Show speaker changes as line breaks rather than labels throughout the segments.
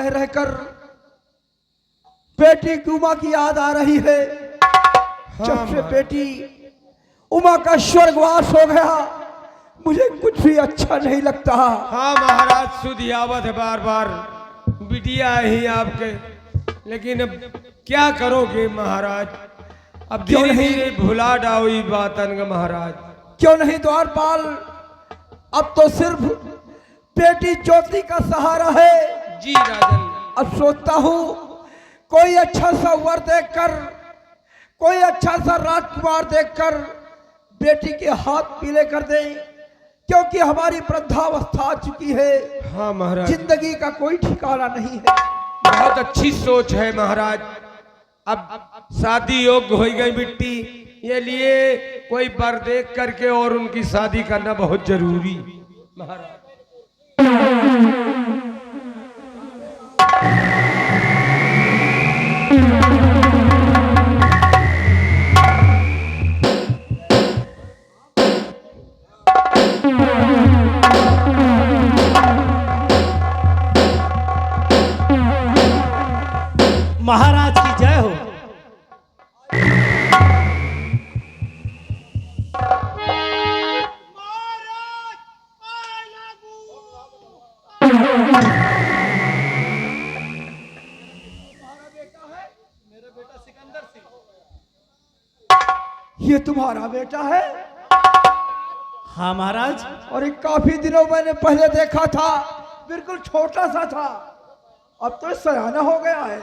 में रहकर बेटी की उमा की याद आ रही है। जब से बेटी उमा का स्वर्गवास हो गया मुझे कुछ भी अच्छा नहीं लगता।
हाँ महाराज, सुधी आवत है बार बार, बिटिया ही आपके, लेकिन अब क्या करोगे महाराज, अब धीरे धीरे भुला डाओ ये बातन का महाराज।
क्यों नहीं द्वारपाल, अब तो सिर्फ बेटी ज्योति का सहारा है।
जी राजन।
अब सोचता हूँ कोई अच्छा सा वर देखकर, कोई अच्छा सा राजकुमार देखकर बेटी के हाथ पीले कर दें, क्योंकि हमारी वृद्धावस्था आ चुकी है।
हाँ महाराज,
जिंदगी का कोई ठिकाना नहीं है।
बहुत अच्छी सोच है महाराज। अब शादी योग्य हो गई बिट्टी, ये लिए कोई वर देख करके और उनकी शादी करना बहुत जरूरी महाराज।
महाराज की जय हो।
ये तुम्हारा बेटा है?
हाँ महाराज।
और एक काफी दिनों मैंने पहले देखा था, बिल्कुल छोटा सा था, अब तो सयाना हो गया है।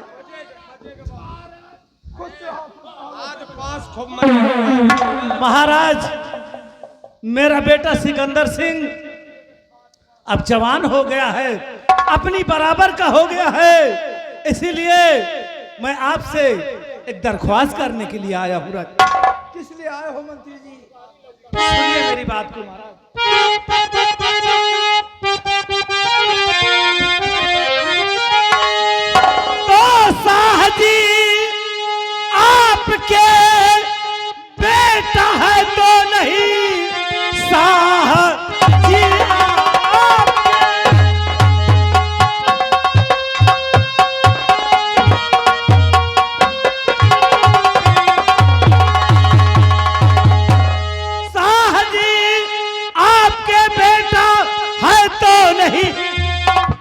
महाराज, मेरा बेटा सिकंदर सिंह अब जवान हो गया है, अपनी बराबर का हो गया है, इसीलिए मैं आपसे एक दरख्वास्त करने के लिए आया हूँ।
किस लिए आए हो मंत्री जी?
सुनिए मेरी बात को महाराज। तो साहजी आपके बेटा है तो नहीं, साहजी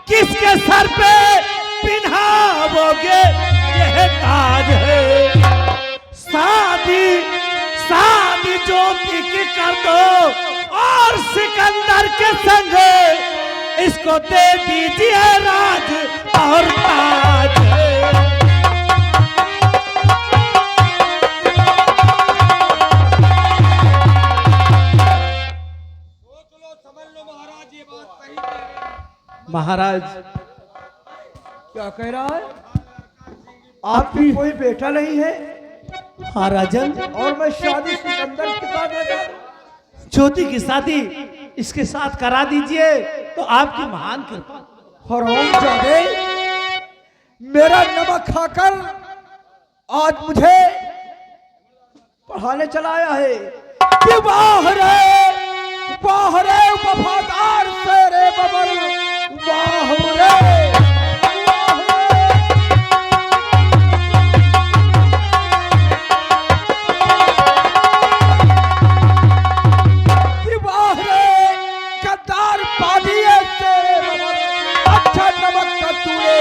किसके सर पे पिन्हावोगे यह ताज है। शादी ज्योति की कर दो और सिकंदर के संग इसको दे दीजिए राज और ताज है। महाराज
क्या कह रहा है? आपकी कोई बेटा नहीं है?
हाँ राजन।
और मैं शादी सिकंदर के साथ लगा,
ज्योति की शादी इसके साथ करा दीजिए तो आपकी महान कृपा।
हरामजादे, मेरा नमक खाकर आज मुझे पढ़ाने चला आया है कि बाहरे वफादार शेरे बबर, बाहरे गद्दार पादी है तेरे बबर, अच्छा नमक का तूने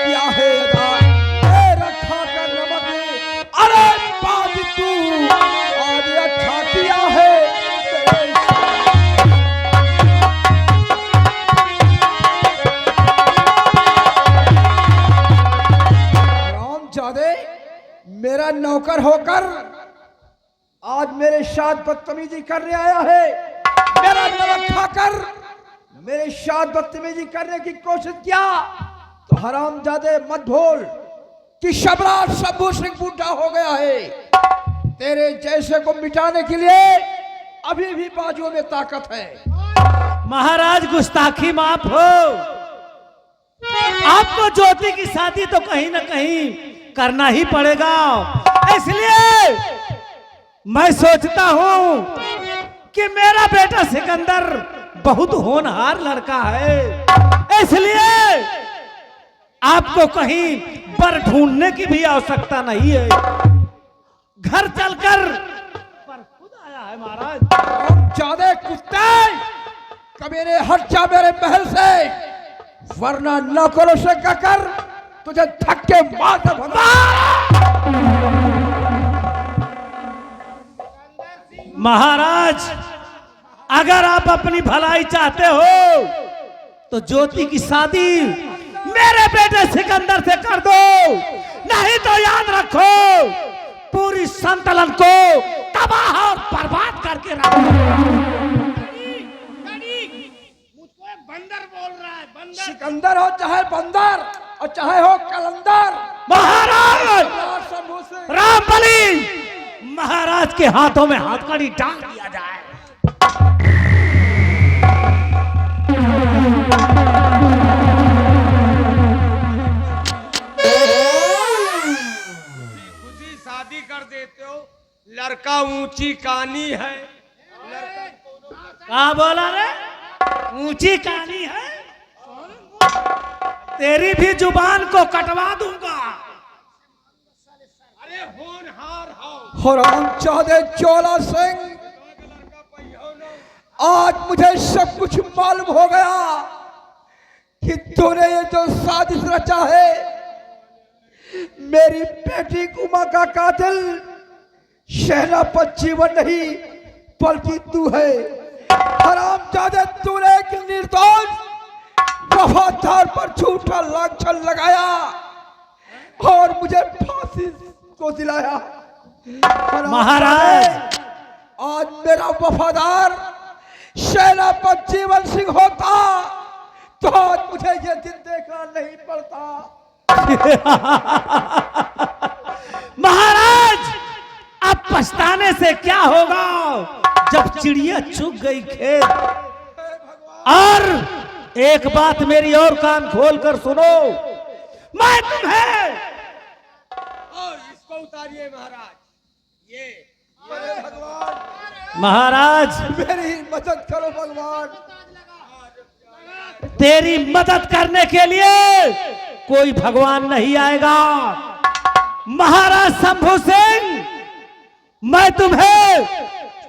क्या है अदा, रखा कर नमक, अरे पादी तू आज अच्छा किया है। मेरा नौकर होकर आज मेरे साथ बदतमीजी करने आया है, मेरा नमक खाकर मेरे साथ बदतमीजी करने की कोशिश किया तो हरामजादे मत भूल कि सम्राट शंभू सिंह बूढ़ा हो गया है। तेरे जैसे को मिटाने के लिए अभी भी बाजुओं में ताकत है।
महाराज गुस्ताखी माफ हो, आपको ज्योति की शादी तो कहीं ना कहीं करना ही पड़ेगा, इसलिए मैं सोचता हूं कि मेरा बेटा सिकंदर बहुत होनहार लड़का है, इसलिए आपको कहीं बर ढूंढने की भी आवश्यकता नहीं है। घर चलकर पर खुद आया है महाराज।
ज्यादा कुत्ते कमीने हट जा मेरे महल से, वरना नौकरों से कहकर तुझे धक्के मार कर भगा।
महाराज, अगर आप अपनी भलाई चाहते हो तो ज्योति की शादी मेरे बेटे सिकंदर से कर दो, नहीं तो याद रखो पूरी संतलन को तबाह और बर्बाद करके रखो।
मुझको एक बंदर बोल रहा है, बंदर।
सिकंदर हो चाहे बंदर और चाहे हो कलंदर,
महाराज
शंभू सिंह,
रामबली, महाराज के हाथों में हथकड़ी डाल दिया जाए।
खुशी शादी कर देते हो, लड़का ऊंची कहानी है।
क्या बोला रे? ऊंची कहानी है? तेरी भी जुबान को कटवा दूंगा।
अरे होनहार हो।
हरामजादे चोला सिंह, आज मुझे सब कुछ मालूम हो गया कि तूने ये जो साजिश रचा है, मेरी बेटी उमा का कातिल सेनापति जीवन नहीं बल्कि तू है। हरामजादे, तूने एक निर्दोष वफादार पर झूठा लांछन लगाया और मुझे फांसी को दिलाया।
महाराज,
आज मेरा वफादार सेनापति जीवन सिंह होता तो आज मुझे ये दिन देखना नहीं पड़ता।
महाराज, अब पछताने से क्या होगा जब चिड़िया चुग गई खेत। और एक बात मेरी और कान खोल कर सुनो, मैं तुम्हें
और इसको उतारिए महाराज। ये
भगवान,
महाराज,
मेरी मदद करो भगवान।
तेरी मदद करने के लिए कोई भगवान नहीं आएगा। महाराज शंभू सिंह, मैं तुम्हें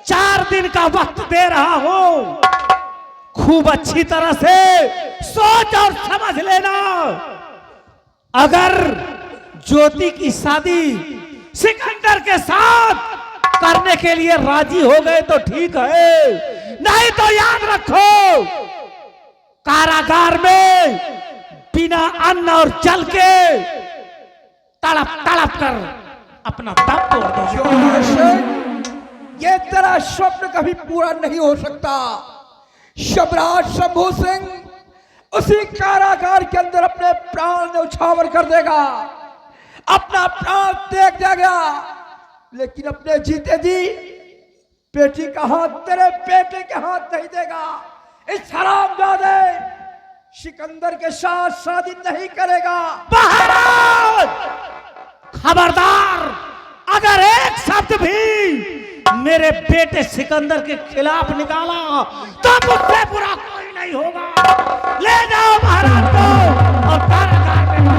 4 दिन का वक्त दे रहा हूं। खूब अच्छी तरह से सोच और समझ लेना। अगर ज्योति की शादी सिकंदर के साथ करने के लिए राजी हो गए तो ठीक है, नहीं तो याद रखो कारागार में बिना अन्न और जल के तड़प तड़प कर अपना दम तोड़ दो।
चोला सिंह, ये तेरा स्वप्न कभी पूरा नहीं हो सकता। सम्राट शंभू सिंह उसी कारागार के अंदर अपने प्राण न्यौछावर कर देगा, अपना प्राण त्याग देगा, लेकिन अपने जीते जी बेटी का हाथ तेरे बेटे के हाथ नहीं देगा। इस हरामजादे सिकंदर के साथ शादी नहीं करेगा।
महाराज, खबरदार, अगर एक शब्द भी मेरे बेटे सिकंदर के खिलाफ निकाला तो मुझसे बुरा कोई नहीं होगा। ले जाओ महाराज को और कारागार में।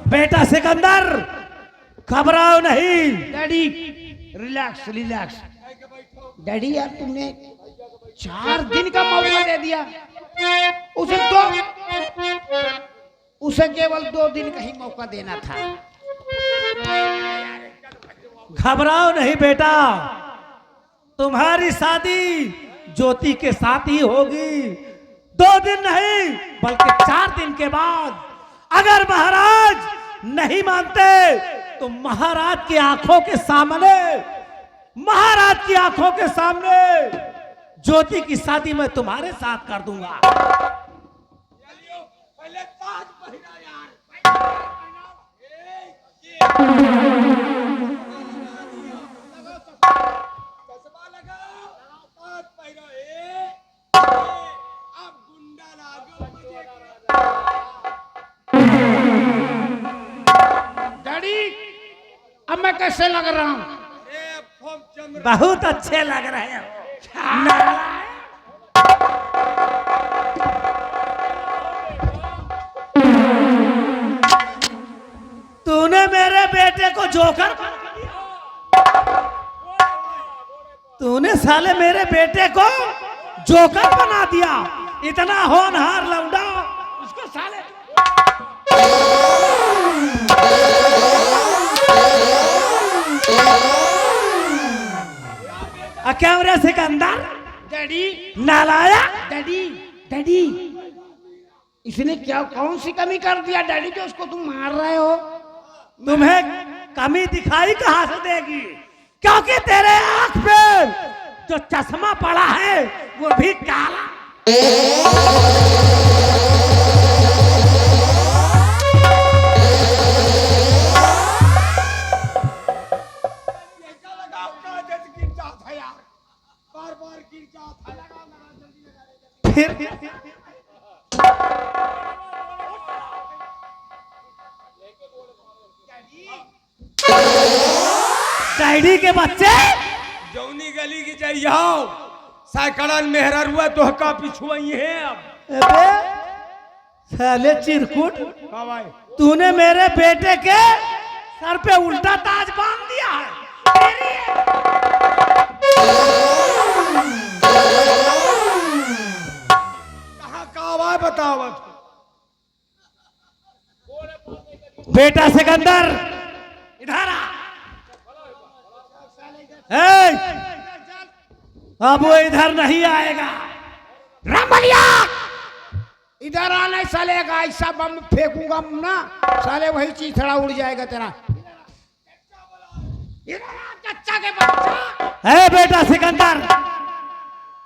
बेटा सिकंदर, घबराओ नहीं।
Daddy relax relax. डैडी यार, तुमने 4 दिन का मौका दे दिया उसे केवल 2 दिन का ही मौका देना था।
घबराओ नहीं बेटा, तुम्हारी शादी ज्योति के साथ ही होगी। 2 दिन नहीं बल्कि 4 दिन के बाद। अगर महाराज नहीं मानते तो महाराज की आंखों के सामने, महाराज की आंखों के सामने ज्योति की शादी मैं तुम्हारे साथ कर दूंगा।
पहले ताज पहना यार। चश्मा लगाओ, ताज पहनो। अब गुंडा लागो मुझे।
डैडी, अब मैं कैसे लग रहा हूँ?
अरे अब
बहुत अच्छे लग रहे हो। तूने मेरे बेटे को जोकर बना दिया। तूने साले मेरे बेटे को जोकर बना दिया। इतना होनहार लौंडा उसको साले कैमरे सिकंदर
डैडी
नालायक।
डैडी डैडी इसने क्या कौन सी कमी कर दिया डैडी जो उसको तुम मार रहे हो?
तुम्हें कमी दिखाई कहां से देगी, क्योंकि तेरे आंख पे जो चश्मा पड़ा है वो भी काला। फिर डैडी के बच्चे
जौनी गली की चाहिए साइकिलन मेहररुआ तो का पिछुआई है। अब
अबे साले चिरकुट,
का भाई
तूने मेरे बेटे के सर पे उल्टा ताज बांध दिया है।
कहाँ का भाई बताओ।
बेटा सिकंदर इधर आ। अब वो इधर नहीं आएगा।
रामबलिया इधर आने साले का ऐसा बम फेंकूंगा ना साले वही चीज थोड़ा उड़ जाएगा तेरा। चच्चा के बच्चा।
है बेटा सिकंदर,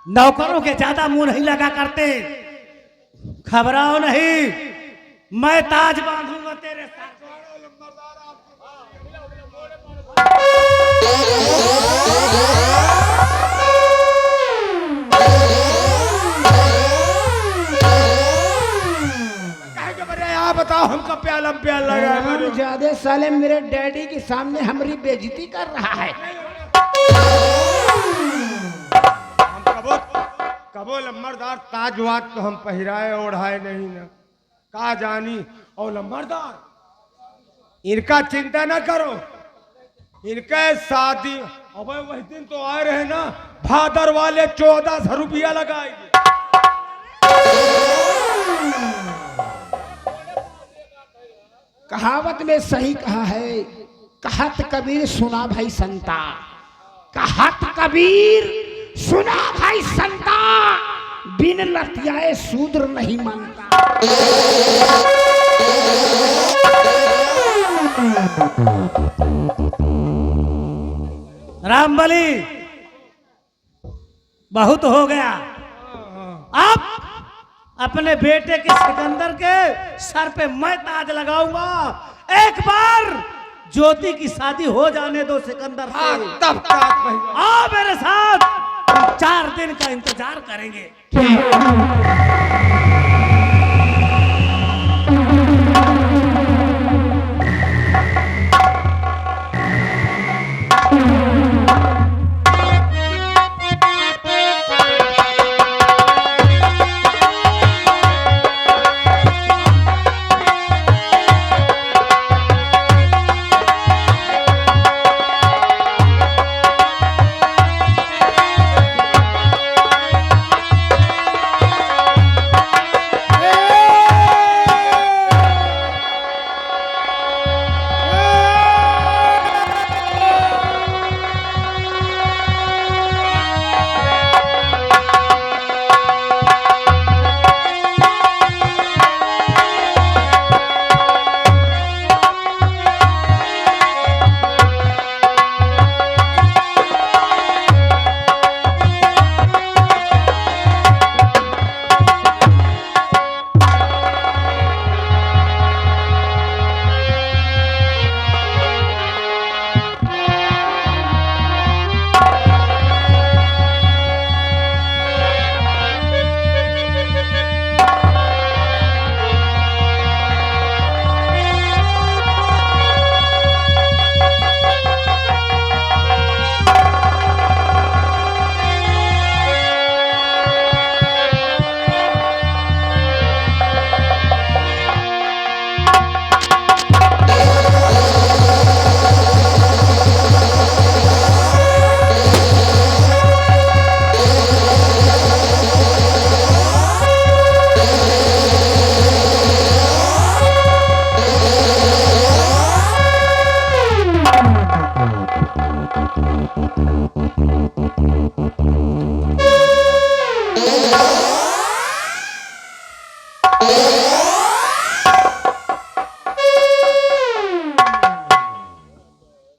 नौकरों के ज्यादा मुंह नहीं लगा करते। घबराओ नहीं, मैं ताज बांधूंगा तेरे साथ।
बताओ हमका प्याला प्याल लगा
ज्यादा साले मेरे डैडी के सामने हमारी बेइज्जती कर रहा है।
हम कबो लम्बरदार ताजवात तो हम पहिराए ओढ़ाए नहीं ना का जानी। और लम्बरदार इनका चिंता ना करो, इनके शादी अब वही दिन तो आए रहे ना, भादर वाले 1400 रुपया लगाएंगे।
कहावत में सही कहा है, कहत कबीर सुना भाई संता, कहत कबीर सुना भाई संता, बिन लतियाए शूद्र नहीं मानता।
रामबली बहुत हो गया। अब अपने बेटे के सिकंदर के सर पे मैं ताज लगाऊंगा। एक बार ज्योति की शादी हो जाने दो सिकंदर से,
तब
आओ मेरे साथ, हम 4 दिन का इंतजार करेंगे।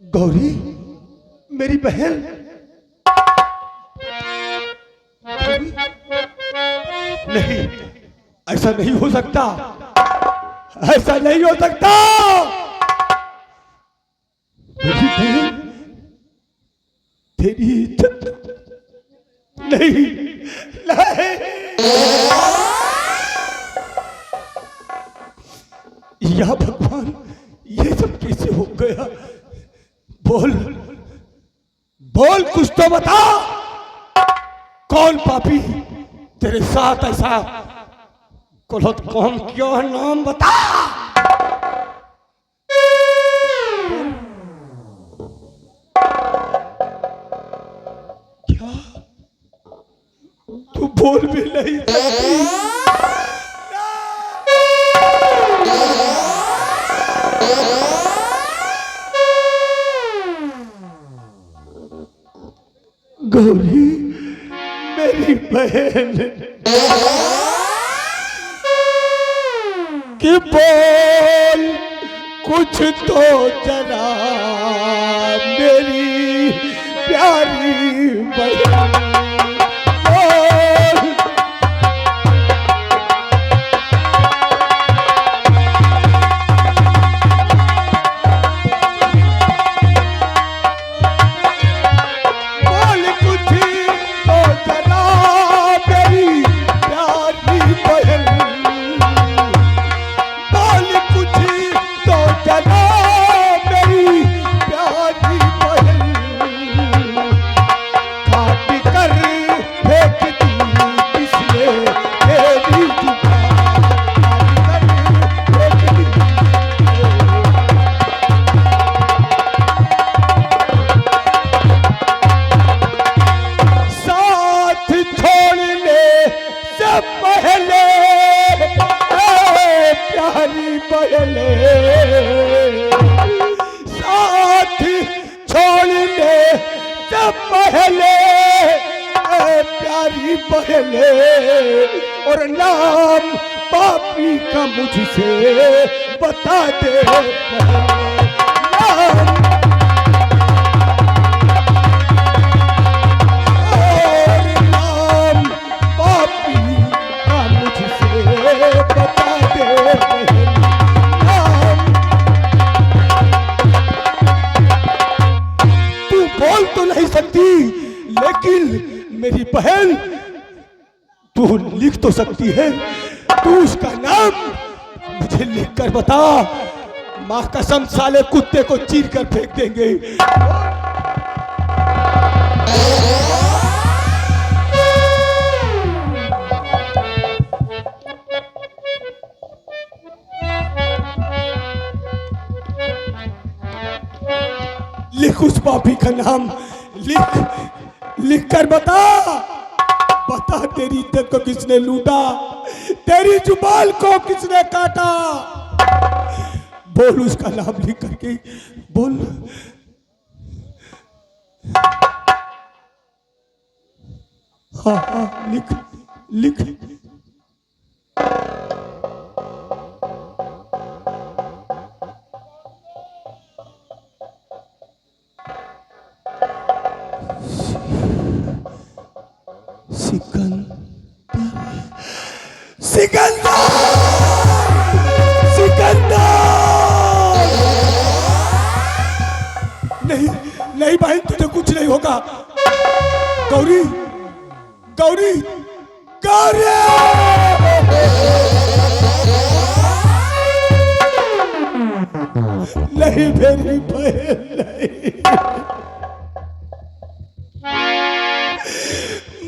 गौरी, मेरी बहन। नहीं, ऐसा नहीं हो सकता, ऐसा नहीं हो सकता। मेरी बहन, तेरी इज्जत नहीं, नहीं। या भगवान, ये सब कैसे हो गया? बोल, बोल, कुछ तो बता। कौन पापी तेरे साथ ऐसा गलत काम किया है? नाम बता। क्या तू बोल भी नहीं सकती? गौरी, मेरी बहन, कि बोल कुछ तो जरा, मेरी प्यारी बहन, बोल। बोल कुछ तो जरा, मेरी प्यारी बहन, बोल कुछ तो जरा, मेरी प्यारी बहन। काट कर फेंक दी किसने मेरी जुबान, काट कर फेंक दी। साथ छोड़ने से पहले, प्यारी बहने, साथ छोड़ने से पहले, प्यारी बहने, और नाम पापी का मुझसे बता दे बहने, नाम और नाम पापी का मुझसे बता दे बहन, नाम। तू बोल तो नहीं सकती, लेकिन मेरी बहन, तू लिख तो सकती है। तू उसका नाम मुझे लिख कर बता। माँ कसम, साले कुत्ते को चीर कर फेंक देंगे। लिख उस पापी का नाम, लिख, लिख कर बता। बता, तेरी इज्जत को किसने लूटा, तेरी जुबान को किसने काटा। बोल उसका नाम लिख करके बोल। हाँ हाँ, लिख लिख। सिकंदर, सिकंदर। नहीं नहीं भाई, तुझे कुछ नहीं होगा। गौरी, गौरी, गौरी। नहीं मेरी बहन, नहीं।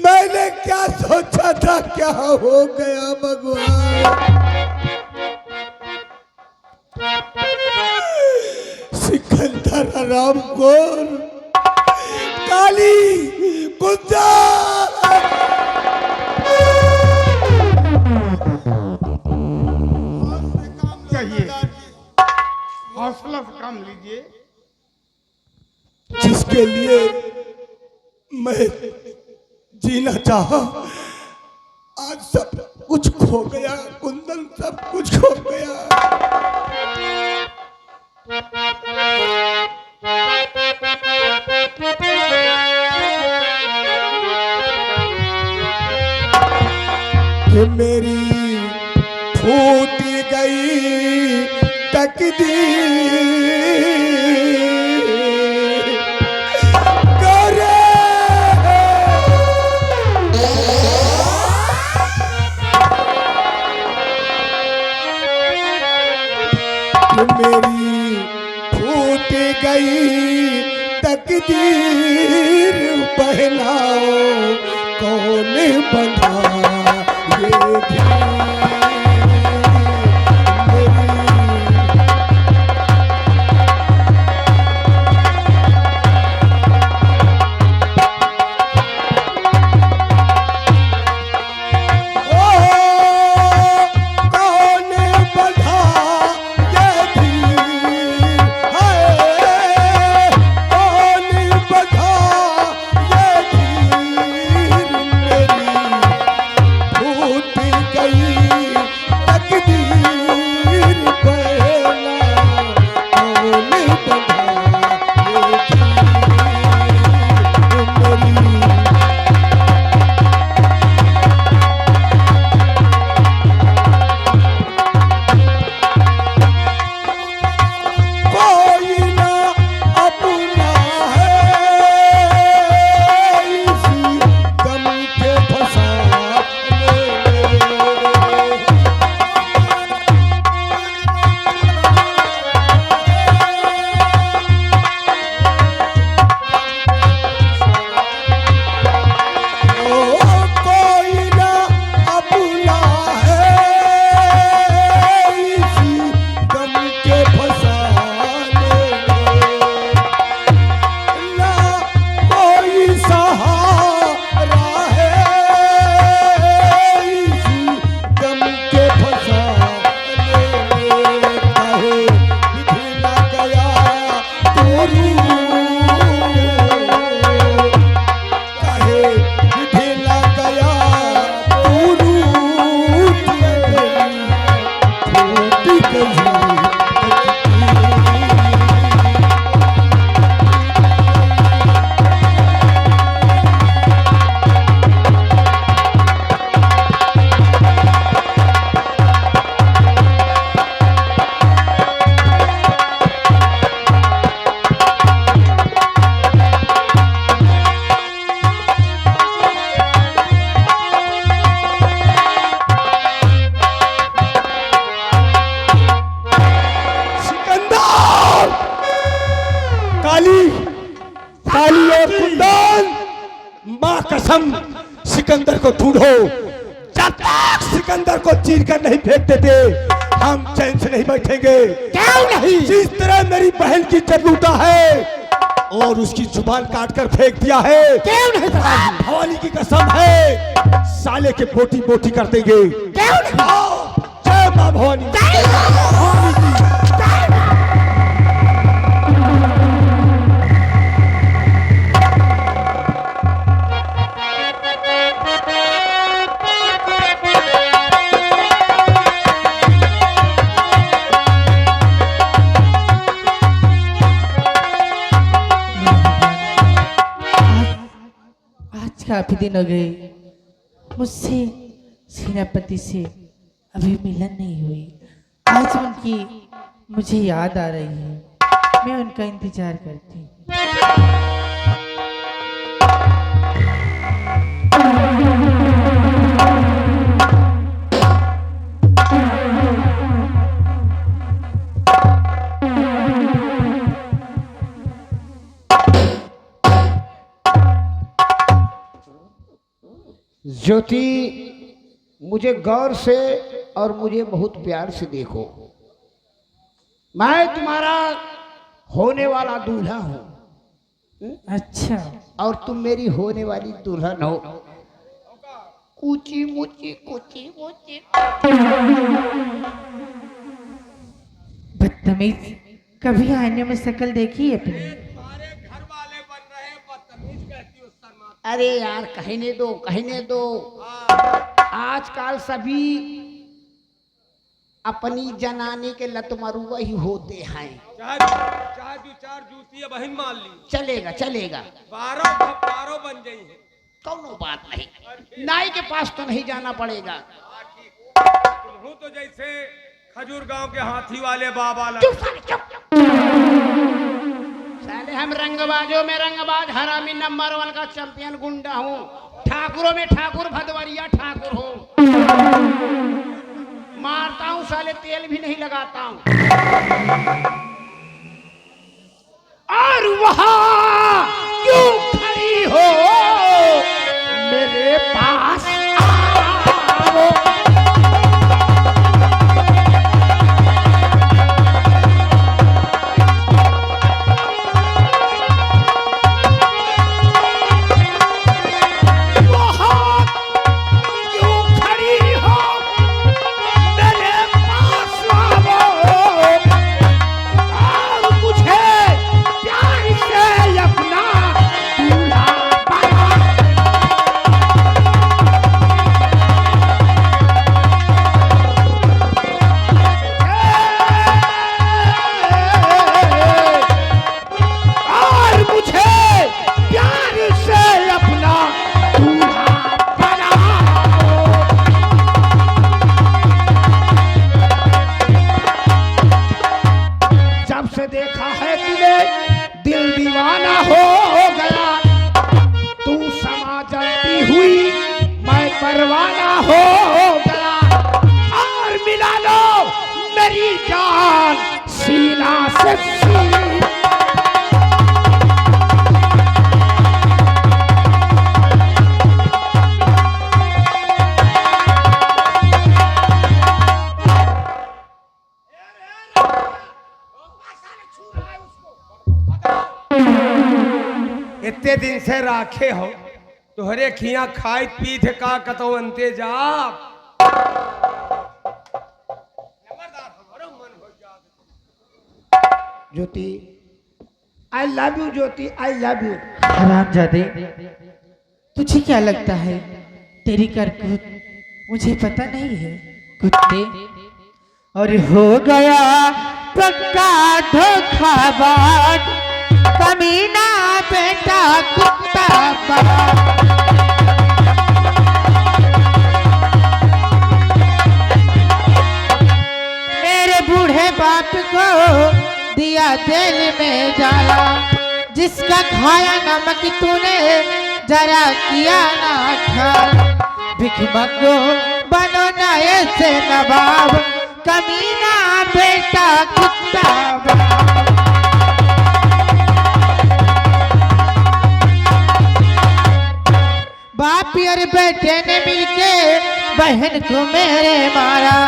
मैंने क्या सोचा था, क्या हो गया भगवान। सिकंदर आराम खोर, काली कुंजा।
चाहिए, हौसला से काम लीजिए।
जिसके लिए
मैं जीना चाहा, आज सब कुछ खो गया कुंदन, सब कुछ खो गया। कि मेरी फूट गई तकदीर, मेरी फूट गई तकदीर, पहनाओ कौन बंधा ये धीर। सिकंदर को ढूंढो, जब तक सिकंदर को चीर कर नहीं फेंक देते हम चैन से नहीं बैठेंगे। क्यों नहीं? जिस तरह मेरी बहन की इज्जत लूटा है और उसकी जुबान काट कर फेंक दिया है, क्यों नहीं? भवानी की कसम है साले के बोटी बोटी कर देंगे। क्यों नहीं? जय मां भवानी।
काफी दिन हो गए मुझसे सेनापति से अभी मिलन नहीं हुई। आज उनकी मुझे याद आ रही है, मैं उनका इंतजार करती हूँ।
ज्योति, मुझे गौर से और मुझे बहुत प्यार से देखो। मैं तुम्हारा होने वाला दूल्हा हूँ।
अच्छा।
और तुम मेरी होने वाली दुल्हन हो। कूची मुची कूची मुची।
बदतमीज, कभी आईने में शक्ल देखी है अपनी?
हमारे घर वाले बन रहे बदतमीज कहती हो शर्माती
अरे यार कहने दो कहने दो। आजकल सभी अपनी जनाने के लतमरुआ ही होते हैं।
चाहे दो चार जूतियां बहन मान ली,
चलेगा चलेगा,
12 बन गई है।
कोनो बात नहीं, नाई के पास तो नहीं जाना पड़ेगा।
तुम तो जैसे खजूर गांव के हाथी वाले बाबा
चुप साले चुप। साले हम रंगबाजों में रंगबाज, हरामी नंबर 1 का चैंपियन गुंडा हूँ। ठाकुरों में ठाकुर, भदवरिया ठाकुर हूँ। मारता हूँ साले, तेल भी नहीं लगाता हूँ। और वहाँ क्यों खड़ी हो मेरे पास आओ। देखा है तूने दिल दीवाना हो गया। तू समा जलती हुई मैं परवाना हो गया। और मिला लो मेरी जान सीना से सीना।
इतने दिन से राखे हो तोहरे खिया खाई पीठ का कतो अंते जा।
Jyoti I love you, Jyoti I love you.
हरामजादे, तुझे क्या लगता है तेरी करतूत मुझे पता नहीं है? कुत्ते, और हो गया पक्का धोखाबाज, कमीना बेटा कुत्ता बाज। मेरे बूढ़े बाप को दिया जेल में डाला, जिसका खाया नमक तूने जरा किया ना खा। भिख मंगो बनो ना ऐसे नवाब, कमीना बेटा कुत्ता बाज। बाप और बेटे ने मिलके बहन को मेरे मारा।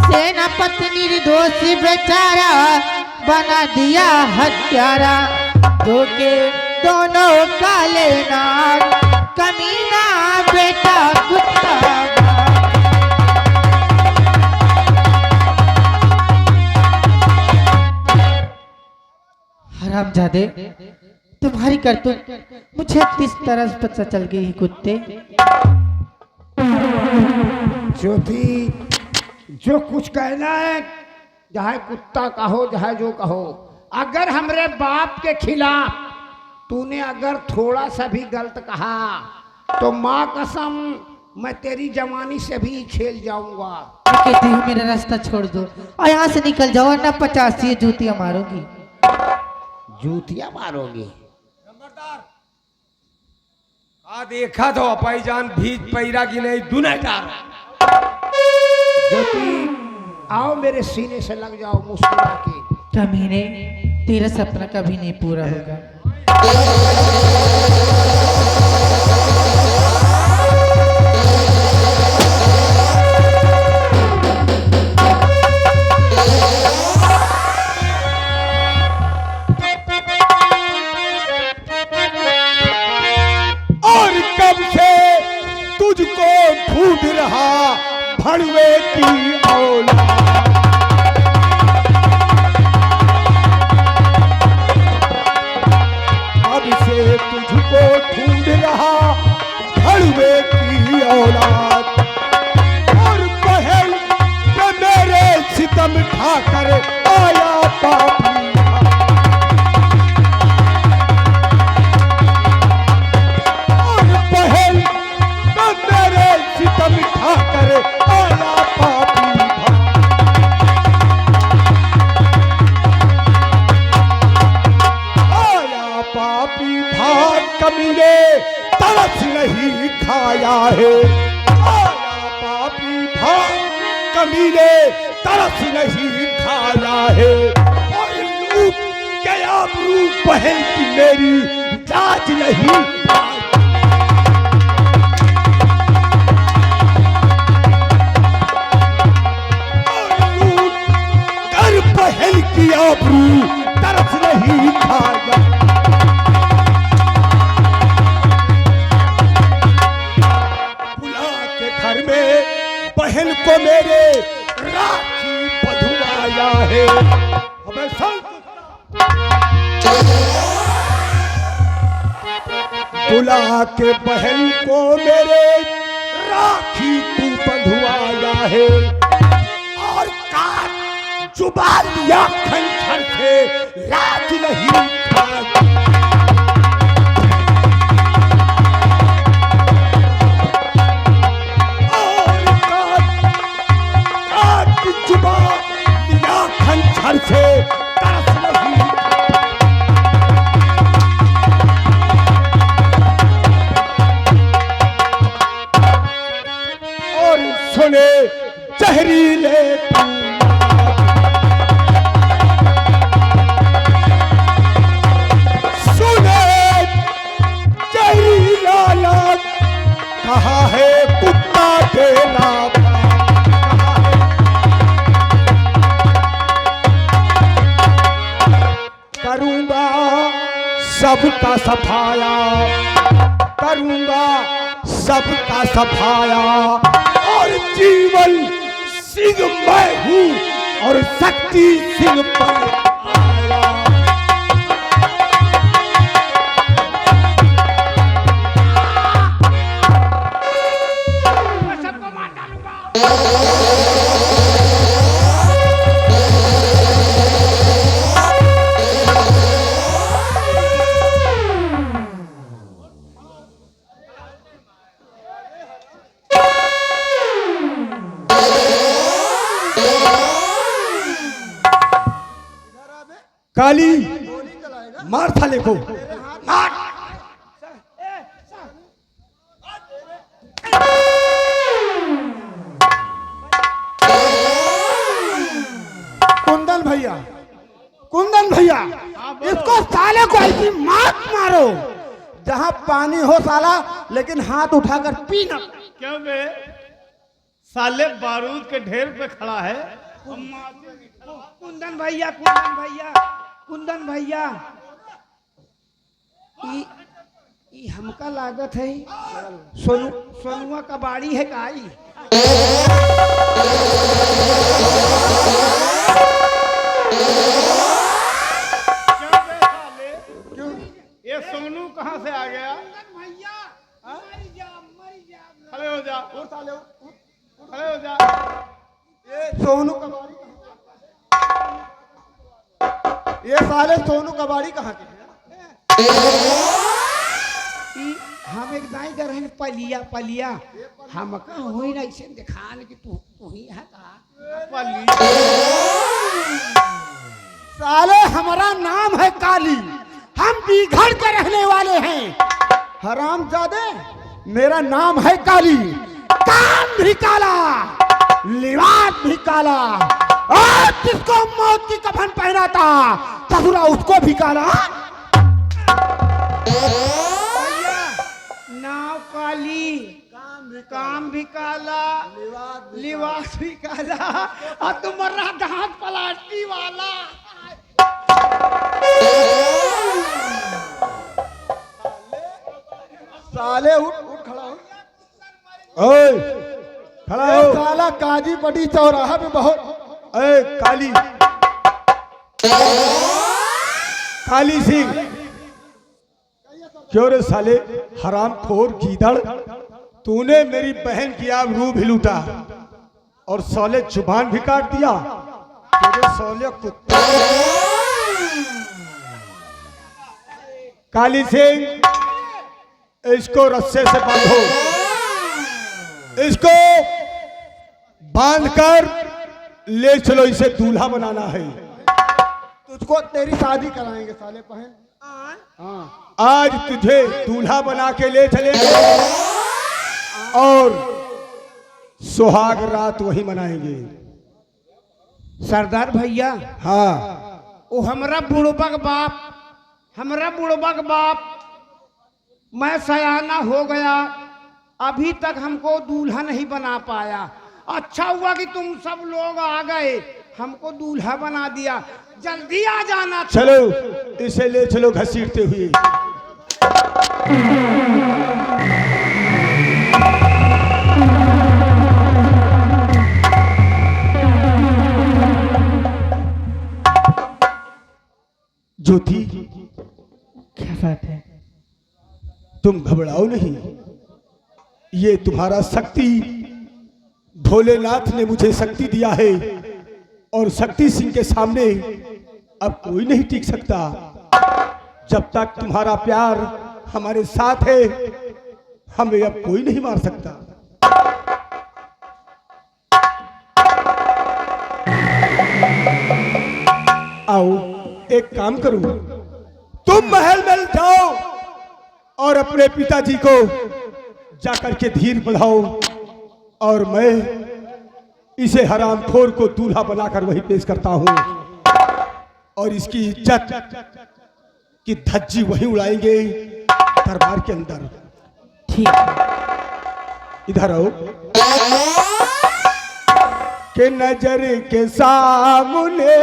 सेनापति निर्दोष बेचारा बना दिया हत्यारा। दो के दोनों काले नाग, कमीना बेटा कुत्ता। हरामजादे, तुम्हारी करतूत मुझे किस तरह से पता चल गई है कुत्ते?
ज्योति, जो कुछ कहना है चाहे कुत्ता कहो चाहे जो कहो, अगर हमरे बाप के खिलाफ तूने अगर थोड़ा सा भी गलत कहा तो माँ कसम मैं तेरी जवानी से भी खेल जाऊंगा।
कहती हूँ मेरा रास्ता छोड़ दो और यहाँ से निकल जाओ, वरना 50 जूतियां मारोगी।
जूतियां मारोगी?
आ देखा तो अपाई जान भीज पैरा की नहीं दुना डार।
ज्योति आओ मेरे सीने से लग जाओ मुस्कुरा के।
कमीने, तेरा सपना कभी नहीं पूरा होगा।
और कब से तुझको ढूंढ रहा भड़वे की औलाद। अब से तुझको ढूंढ रहा घड़ुए की औलाद। और बहन पे मेरे सितम ठाकर आया पापी। और बहन पे मेरे सितम ठाकर आया पापी। आया पापी भाग कमीने तरस नहीं खाया है। आया पापी भाग कमीने तरस नहीं खाया है। और लूट के आबरू बहन की मेरी लाज नहीं आई। और लूट कर बहन की आबरू तरस नहीं खाया। बुला के घर में बहन को मेरे राखी बधुआया है। हमें बुला के बहन को मेरे राखी तू बधुआया है। और काट जुबान या खंजर से लाज नहीं खाया। खंजर से तरस नहीं। और सुने जहरीले सुने जहरीला लाल कहा है कुत्ता तेरा। करूंगा सबका सफाया, करूंगा सबका सफाया। और जीवन सिंह मैं हूं और शक्ति सिंह पर आया।
सबको मार डालूंगा।
काली मार साले को मार।
कुंदन भैया, कुंदन भैया, इसको साले को ऐसी मात मारो जहां पानी हो साला, लेकिन हाथ उठाकर पीना।
क्यों बे? साले बारूद के ढेर पे खड़ा है।
कुंदन भैया, कुंदन भैया, कुंदन भैया, ई हमका लागत है सोनुआ का बाड़ी है काई।
ये सोनू कहाँ से आ गया?
भैया
खड़े हो जा, खड़े हो जा।
ये सोनू का बाड़ी, ये साले सोनू का बाड़ी कहाँ के? हम एक दाई कर रहे पलिया पलिया हम का होई ना इसे दिखान कि तू ही है का साले। हमारा नाम है काली, हम बिघड़ के रहने वाले हैं। हरामजादे, मेरा नाम है काली। काम भी काला, लिबास भी काला, और जिसको मौत की कफन पहना था ससुरा उसको भी काला। नाव काली, काम भी काला, लिबास भी काला, और तुम्हारा दांत पलाटी वाला। साले उठ उठ खड़ा हो।
ओए खड़ा हो।
साला काजी पटी चौराहा पे बहुत।
ए काली, काली सिंह, क्यों रे साले हराम खोर गीदड़, तूने मेरी बहन की आप रूह भी लूटा और साले जुबान भी काट दिया। तेरे साले कुत्ते। काली सिंह, इसको रस्से से बांधो, इसको बांधकर ले चलो, इसे दूल्हा बनाना है।
तुझको तेरी शादी कराएंगे साले बहन। हाँ,
आज तुझे दूल्हा बना के ले चलेंगे और सुहाग रात वही मनाएंगे।
सरदार भैया,
हाँ,
वो हमरा बुड़बक बाप, मैं सयाना हो गया, अभी तक हमको दूल्हा नहीं बना पाया। अच्छा हुआ कि तुम सब लोग आ गए, हमको दूल्हा बना दिया। जल्दी आ जाना।
चलो इसे ले चलो घसीटते हुए। ज्योति,
क्या बात है?
तुम घबराओ नहीं, ये तुम्हारा शक्ति, भोलेनाथ ने मुझे शक्ति दिया है और शक्ति सिंह के सामने अब कोई नहीं टिक सकता। जब तक तुम्हारा प्यार हमारे साथ है, हमें अब कोई नहीं मार सकता। आओ एक काम करो, तुम महल में जाओ और अपने पिताजी को जाकर के धीर बढ़ाओ और मैं इसे हरामखोर को दूल्हा बनाकर वही पेश करता हूं और इसकी इज्जत की धज्जी वही उड़ाएंगे दरबार के अंदर।
ठीक है।
इधर आओ। के नजर के सामने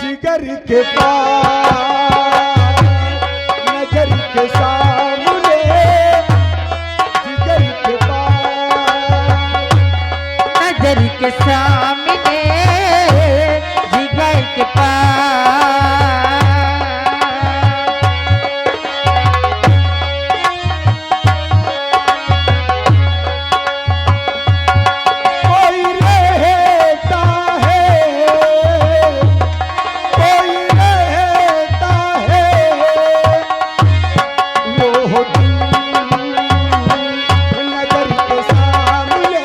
जिगर के पास, नजर के सामने जिगर के पास,
नजर के सामने जिगर के पास,
कोई रहता है, कोई रहता है, वो नजर के सामने।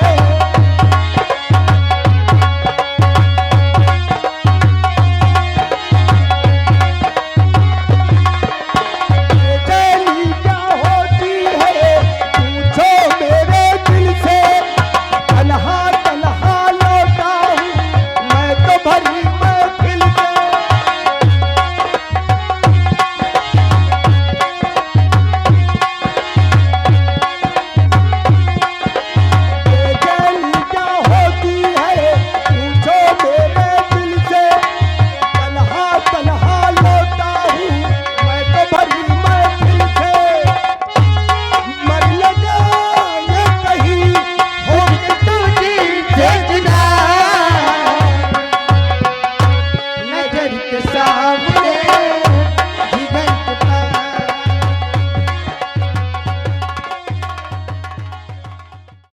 बेचैनी क्या होती है पूछो मेरे दिल से, तन्हा तन्हा लौटा हूँ मैं तो भरी महफिल में। बेचैनी क्या होती है पूछो मेरे दिल से, तन्हा तन्हा लौटा हूँ मैं तो भरी महफिल से। मर लगा ये कहीं हो के
तुझे जुदा, नजर के सामने